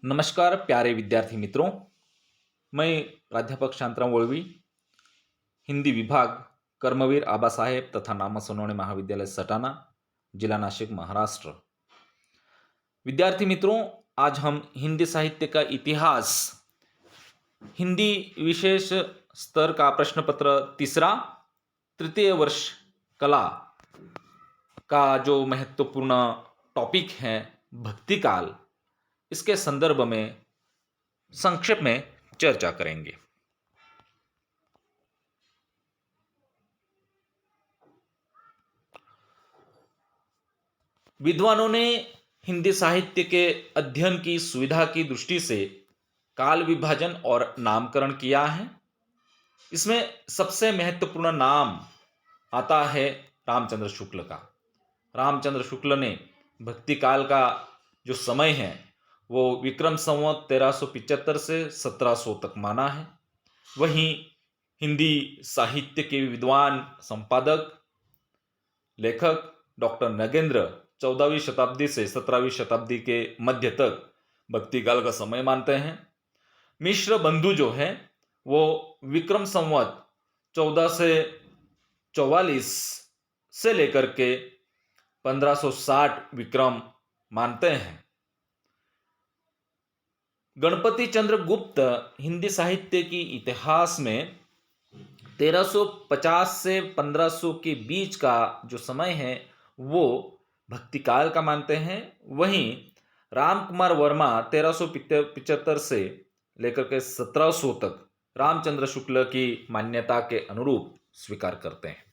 नमस्कार प्यारे विद्यार्थी मित्रों। मैं प्राध्यापक शांतराम वळवी, हिंदी विभाग, कर्मवीर आबा साहेब तथा नामसोनवणे महाविद्यालय सटाना, जिला नासिक, महाराष्ट्र। विद्यार्थी मित्रों, आज हम हिंदी साहित्य का इतिहास, हिंदी विशेष स्तर का प्रश्न पत्र तीसरा, तृतीय वर्ष कला का जो महत्वपूर्ण टॉपिक है भक्ति काल, इसके संदर्भ में संक्षेप में चर्चा करेंगे। विद्वानों ने हिंदी साहित्य के अध्ययन की सुविधा की दृष्टि से काल विभाजन और नामकरण किया है। इसमें सबसे महत्वपूर्ण नाम आता है रामचंद्र शुक्ल का। रामचंद्र शुक्ल ने भक्ति काल का जो समय है वो विक्रम संवत 1375 से 1700 तक माना है। वहीं हिंदी साहित्य के विद्वान संपादक लेखक डॉक्टर नगेंद्र 14वीं शताब्दी से 17वीं शताब्दी के मध्य तक भक्ति काल का समय मानते हैं। मिश्र बंधु जो है वो विक्रम संवत 1444 से लेकर के 1560 विक्रम मानते हैं। गणपति चंद्र गुप्त हिंदी साहित्य की इतिहास में 1350 से 1500 के बीच का जो समय है वो भक्ति काल का मानते हैं। वहीं राम कुमार वर्मा 1375 से लेकर के 1700 तक रामचंद्र शुक्ल की मान्यता के अनुरूप स्वीकार करते हैं।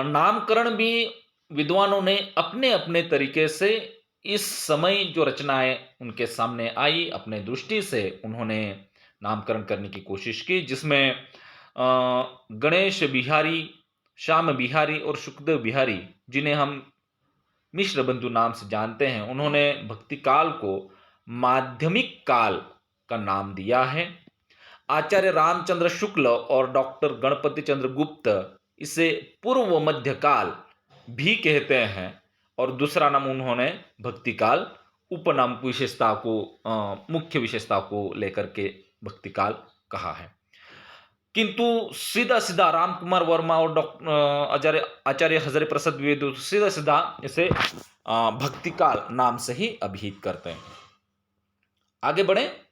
नामकरण भी विद्वानों ने अपने अपने तरीके से इस समय जो रचनाएं उनके सामने आई, अपने दृष्टि से उन्होंने नामकरण करने की कोशिश की, जिसमें गणेश बिहारी, श्याम बिहारी और सुखदेव बिहारी, जिन्हें हम मिश्र बंधु नाम से जानते हैं, उन्होंने भक्ति काल को माध्यमिक काल का नाम दिया है। आचार्य रामचंद्र शुक्ल और डॉक्टर गणपति चंद्र गुप्त इसे पूर्व मध्य काल भी कहते हैं और दूसरा नाम उन्होंने भक्ति काल उपनाम विशेषता को मुख्य विशेषता को लेकर के भक्ति काल कहा है। किंतु सीधा सीधा राम कुमार वर्मा और आचार्य हजारी प्रसाद द्विवेदी सीधा सीधा इसे भक्ति काल नाम से ही अभिहित करते हैं। आगे बढ़े।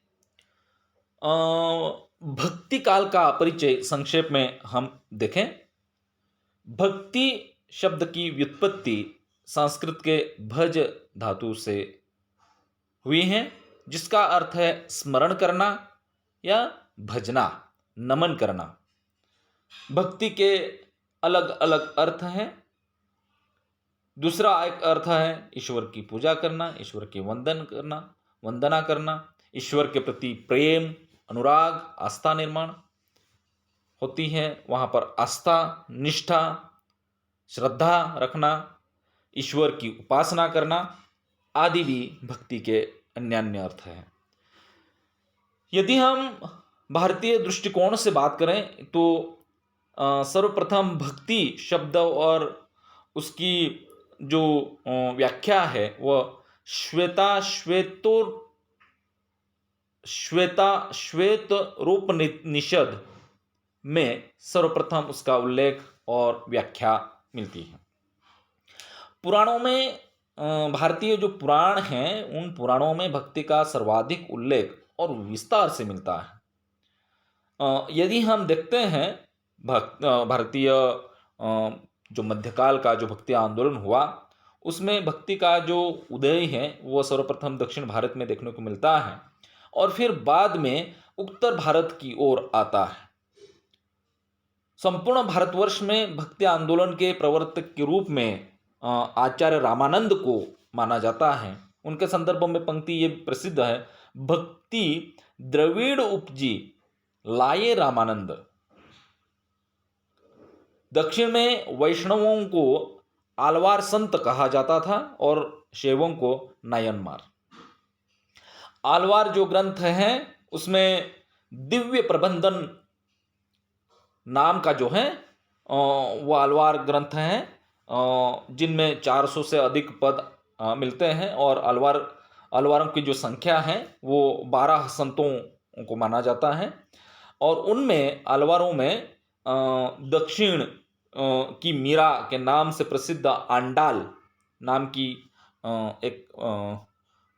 भक्ति काल का परिचय संक्षेप में हम देखें। भक्ति शब्द की व्युत्पत्ति संस्कृत के भज धातु से हुई है, जिसका अर्थ है स्मरण करना या भजना, नमन करना। भक्ति के अलग अलग अर्थ हैं। दूसरा एक अर्थ है ईश्वर की पूजा करना, ईश्वर की वंदना करना, ईश्वर के प्रति प्रेम, अनुराग, आस्था निर्माण होती है। वहाँ पर आस्था, निष्ठा, श्रद्धा रखना, ईश्वर की उपासना करना आदि भी भक्ति के अन्य अर्थ हैं। यदि हम भारतीय दृष्टिकोण से बात करें तो सर्वप्रथम भक्ति शब्द और उसकी जो व्याख्या है वह श्वेत रूप निषद में सर्वप्रथम उसका उल्लेख और व्याख्या मिलती है। पुराणों में भारतीय जो पुराण हैं उन पुराणों में भक्ति का सर्वाधिक उल्लेख और विस्तार से मिलता है। यदि हम देखते हैं भारतीय जो मध्यकाल का जो भक्ति आंदोलन हुआ उसमें भक्ति का जो उदय है वह सर्वप्रथम दक्षिण भारत में देखने को मिलता है और फिर बाद में उत्तर भारत की ओर आता है। संपूर्ण भारतवर्ष में भक्ति आंदोलन के प्रवर्तक के रूप में आचार्य रामानंद को माना जाता है। उनके संदर्भ में पंक्ति ये प्रसिद्ध है, भक्ति द्रविड़ उपजी लाए रामानंद। दक्षिण में वैष्णवों को आलवार संत कहा जाता था और शैवों को नायनमार। आलवार जो ग्रंथ है उसमें दिव्य प्रबंधन नाम का जो है वो आलवार ग्रंथ हैं जिनमें 400 से अधिक पद मिलते हैं और आलवार अलवारों की जो संख्या है वो 12 संतों को माना जाता है और उनमें अलवारों में दक्षिण की मीरा के नाम से प्रसिद्ध आंडाल नाम की एक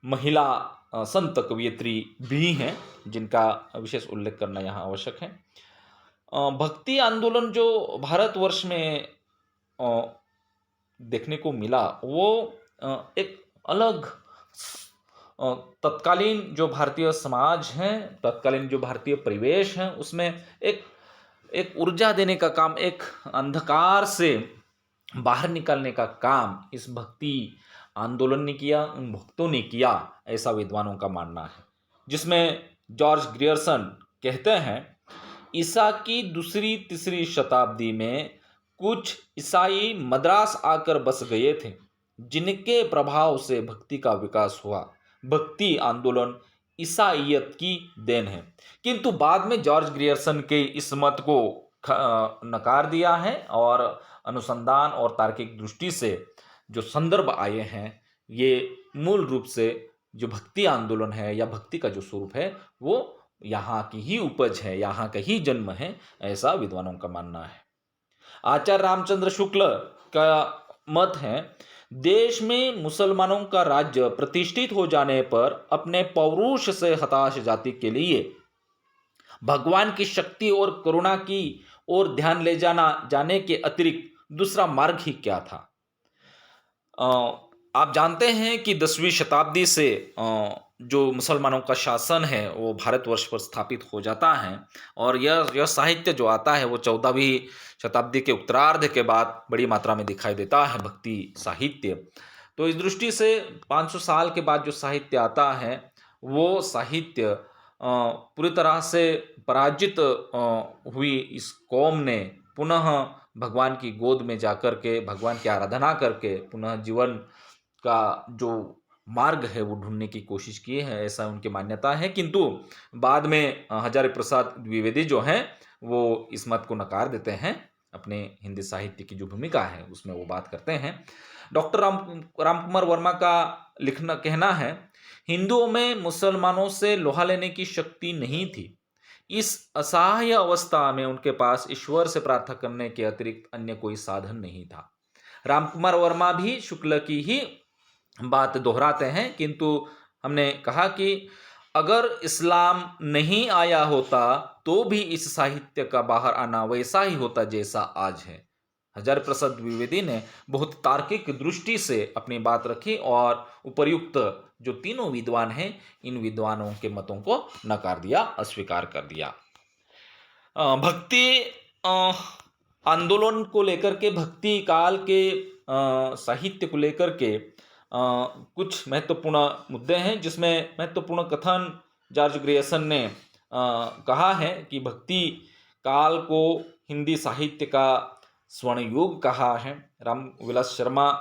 महिला संत कवयित्री भी हैं जिनका विशेष उल्लेख करना यहाँ आवश्यक है। भक्ति आंदोलन जो भारतवर्ष में अ, देखने को मिला वो एक अलग तत्कालीन जो भारतीय समाज है, तत्कालीन जो भारतीय परिवेश है उसमें एक एक ऊर्जा देने का काम, एक अंधकार से बाहर निकालने का काम इस भक्ति आंदोलन ने किया, उन भक्तों ने किया, ऐसा विद्वानों का मानना है। जिसमें जॉर्ज ग्रियर्सन कहते हैं, ईसा की दूसरी तीसरी शताब्दी में कुछ ईसाई मद्रास आकर बस गए थे जिनके प्रभाव से भक्ति का विकास हुआ। भक्ति आंदोलन ईसाइयत की देन है। किंतु बाद में जॉर्ज ग्रियर्सन के इस मत को नकार दिया है और अनुसंधान और तार्किक दृष्टि से जो संदर्भ आए हैं ये मूल रूप से जो भक्ति आंदोलन है या भक्ति का जो स्वरूप है वो यहाँ की ही उपज है, यहाँ का ही जन्म है, ऐसा विद्वानों का मानना है। आचार्य रामचंद्र शुक्ल का मत है, देश में मुसलमानों का राज्य प्रतिष्ठित हो जाने पर अपने पौरुष से हताश जाति के लिए भगवान की शक्ति और करुणा की ओर ध्यान ले जाने के अतिरिक्त दूसरा मार्ग ही क्या था। आप जानते हैं कि 10वीं शताब्दी से जो मुसलमानों का शासन है वो भारतवर्ष पर स्थापित हो जाता है और यह साहित्य जो आता है वो 14वीं शताब्दी के उत्तरार्ध के बाद बड़ी मात्रा में दिखाई देता है, भक्ति साहित्य। तो इस दृष्टि से 500 साल के बाद जो साहित्य आता है वो साहित्य पूरी तरह से पराजित हुई इस कौम ने पुनः भगवान की गोद में जाकर के भगवान की आराधना करके पुनः जीवन का जो मार्ग है वो ढूंढने की कोशिश की है, ऐसा उनकी मान्यता है। किंतु बाद में हजारी प्रसाद द्विवेदी जो हैं वो इस मत को नकार देते हैं। अपने हिंदी साहित्य की जो भूमिका है उसमें वो बात करते हैं। डॉक्टर रामकुमार वर्मा का कहना है, हिंदुओं में मुसलमानों से लोहा लेने की शक्ति नहीं थी। इस असहाय अवस्था में उनके पास ईश्वर से प्रार्थना करने के अतिरिक्त अन्य कोई साधन नहीं था। रामकुमार वर्मा भी शुक्ल की ही बात दोहराते हैं, किंतु हमने कहा कि अगर इस्लाम नहीं आया होता तो भी इस साहित्य का बाहर आना वैसा ही होता जैसा आज है। हजारी प्रसाद द्विवेदी ने बहुत तार्किक दृष्टि से अपनी बात रखी और उपर्युक्त जो तीनों विद्वान हैं इन विद्वानों के मतों को नकार दिया, अस्वीकार कर दिया। भक्ति आंदोलन को लेकर के, भक्ति काल के साहित्य को लेकर के कुछ महत्वपूर्ण मुद्दे हैं जिसमें महत्वपूर्ण कथन जॉर्ज ग्रियर्सन ने कहा है कि भक्ति काल को हिंदी साहित्य का स्वर्ण युग कहा है। रामविलास शर्मा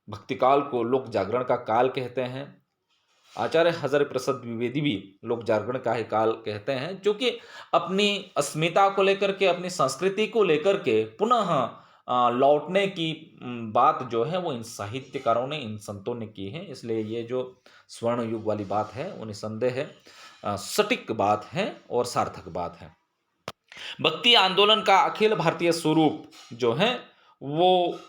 भक्ति काल को लोक जागरण का काल कहते हैं। आचार्य हजारी प्रसाद द्विवेदी भी लोक जागरण का ही काल कहते हैं, जो कि अपनी अस्मिता को लेकर के, अपनी संस्कृति को लेकर के पुनः लौटने की बात जो है वो इन साहित्यकारों ने, इन संतों ने की है। इसलिए ये जो स्वर्ण युग वाली बात है वो निसंदेह है, सटीक बात है और सार्थक बात है। भक्ति आंदोलन का अखिल भारतीय स्वरूप जो है वो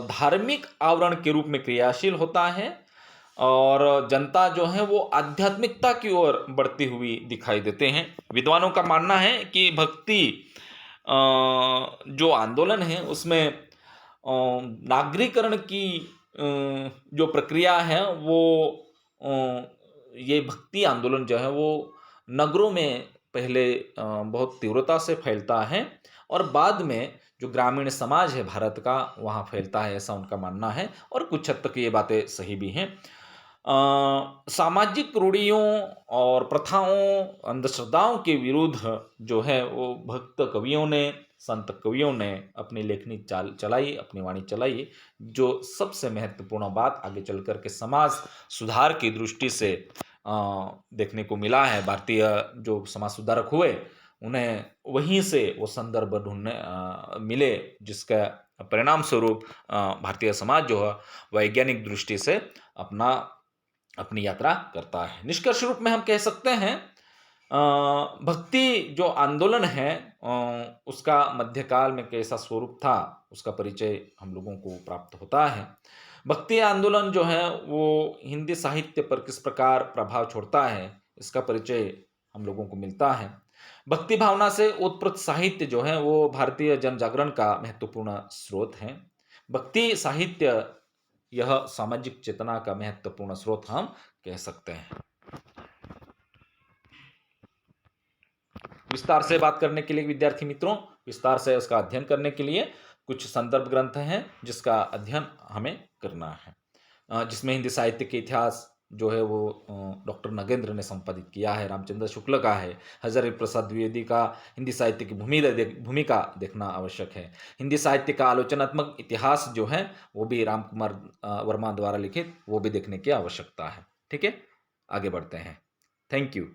धार्मिक आवरण के रूप में क्रियाशील होता है और जनता जो है वो आध्यात्मिकता की ओर बढ़ती हुई दिखाई देते हैं। विद्वानों का मानना है कि भक्ति जो आंदोलन है उसमें नागरीकरण की जो प्रक्रिया है वो ये भक्ति आंदोलन जो है वो नगरों में पहले बहुत तीव्रता से फैलता है और बाद में जो ग्रामीण समाज है भारत का वहाँ फैलता है, ऐसा उनका मानना है। और कुछ हद तक ये बातें सही भी हैं। सामाजिक रूढ़ियों और प्रथाओं, अंधश्रद्धाओं के विरुद्ध जो है वो भक्त कवियों ने, संत कवियों ने अपनी लेखनी चलाई, अपनी वाणी चलाई। जो सबसे महत्वपूर्ण बात आगे चल कर के समाज सुधार की दृष्टि से देखने को मिला है, भारतीय जो समाज सुधारक हुए उन्हें वहीं से वो संदर्भ ढूंढने मिले, जिसका परिणाम स्वरूप भारतीय समाज जो है वैज्ञानिक दृष्टि से अपना अपनी यात्रा करता है। निष्कर्ष रूप में हम कह सकते हैं अ, भक्ति जो आंदोलन है उसका मध्यकाल में कैसा स्वरूप था, उसका परिचय हम लोगों को प्राप्त होता है। भक्ति आंदोलन जो है वो हिंदी साहित्य पर किस प्रकार प्रभाव छोड़ता है, इसका परिचय हम लोगों को मिलता है। भक्ति भावना से उत्पन्न साहित्य जो है वो भारतीय जन जागरण का महत्वपूर्ण स्रोत है। भक्ति साहित्य यह सामाजिक चेतना का महत्वपूर्ण स्रोत हम कह सकते हैं। विस्तार से बात करने के लिए विद्यार्थी मित्रों, विस्तार से उसका अध्ययन करने के लिए कुछ संदर्भ ग्रंथ हैं जिसका अध्ययन हमें करना है। जिसमें हिंदी साहित्य के इतिहास जो है वो डॉक्टर नगेंद्र ने संपादित किया है, रामचंद्र शुक्ल का है, हजारी प्रसाद द्विवेदी का हिंदी साहित्य की भूमिका देखना आवश्यक है। हिंदी साहित्य का आलोचनात्मक इतिहास जो है वो भी राम कुमार वर्मा द्वारा लिखित, वो भी देखने की आवश्यकता है। ठीक है, आगे बढ़ते हैं। Thank you.